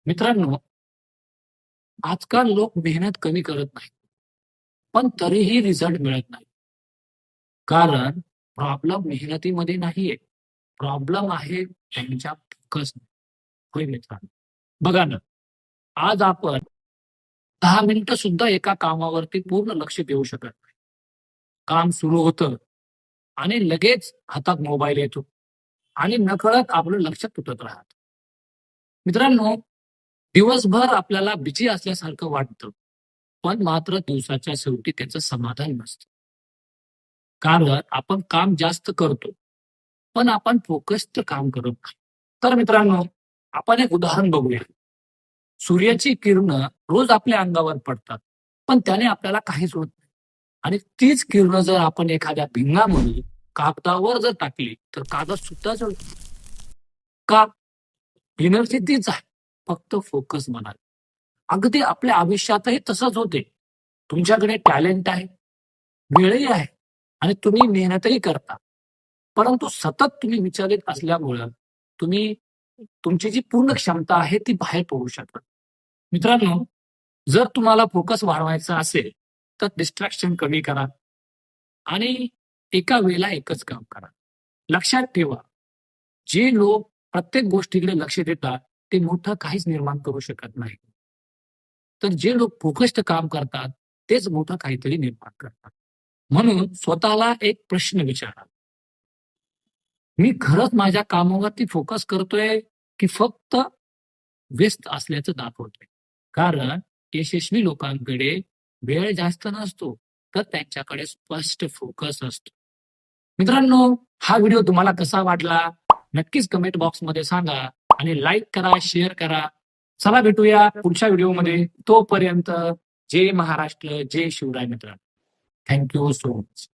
मित्रांनो, आजकाल लोक मेहनत कमी करत नाहीत, पण तरीही रिझल्ट मिळत नाही. कारण प्रॉब्लेम मेहनतीमध्ये नाहीये. प्रॉब्लेम आहे त्यांच्या फोकस. होय मित्रांनो. बघा ना, आज आपण 10 मिनिटं सुद्धा एका कामावरती पूर्ण लक्ष देऊ शकत नाही. काम सुरू होतं आणि लगेच हातात मोबाईल येतो आणि नकळत आपलं लक्ष तुटत राहतं. मित्रांनो, दिवसभर आपल्याला बिझी असल्यासारखं वाटतं, पण मात्र दिवसाच्या शेवटी त्याचं समाधान नसतं. कारण आपण काम जास्त करतो, पण आपण फोकस्ड काम करत नाही. तर मित्रांनो, आपण एक उदाहरण बघूया. सूर्याची किरणं रोज आपल्या अंगावर पडतात, पण त्याने आपल्याला काहीच होत नाही. आणि तीच किरणं जर आपण एखाद्या भिंगामध्ये कागदावर जर टाकली, तर कागद सुद्धा जळतो. का? एनर्जी तीच आहे. फक्त फोकस म्हणाल. अगदी आपल्या आयुष्यातही तसंच होते. तुमच्याकडे टॅलेंट आहे, वेळही आहे आणि तुम्ही मेहनतही करता. परंतु सतत तुम्ही विचलित असल्यामुळं तुम्ही तुमची जी पूर्ण क्षमता आहे ती बाहेर पडू शकता. मित्रांनो, जर तुम्हाला फोकस वाढवायचा असेल, तर डिस्ट्रॅक्शन कमी करा आणि एका वेळेला एकच काम करा. लक्षात ठेवा, जे लोक प्रत्येक गोष्टीकडे लक्ष देतात, ते मोठं काहीच निर्माण करू शकत नाही. तर जे लोक फोकस्ड काम करतात, तेच मोठं काहीतरी निर्माण करतात. म्हणून स्वतःला एक प्रश्न विचारा, मी खरंच माझ्या कामावरती फोकस करतोय, की फक्त व्यस्त असल्याचं दाखवतोय? कारण यशस्वी लोकांकडे वेळ जास्त नसतो, तर त्यांच्याकडे स्पष्ट फोकस असतो. मित्रांनो, हा व्हिडिओ तुम्हाला कसा वाटला? नक्कीच कमेंट बॉक्समध्ये सांगा आणि लाईक करा, शेअर करा. चला भेटूया पुढच्या व्हिडिओमध्ये. तोपर्यंत जय महाराष्ट्र, जय शिवराय मित्रांनो. Thank you so much.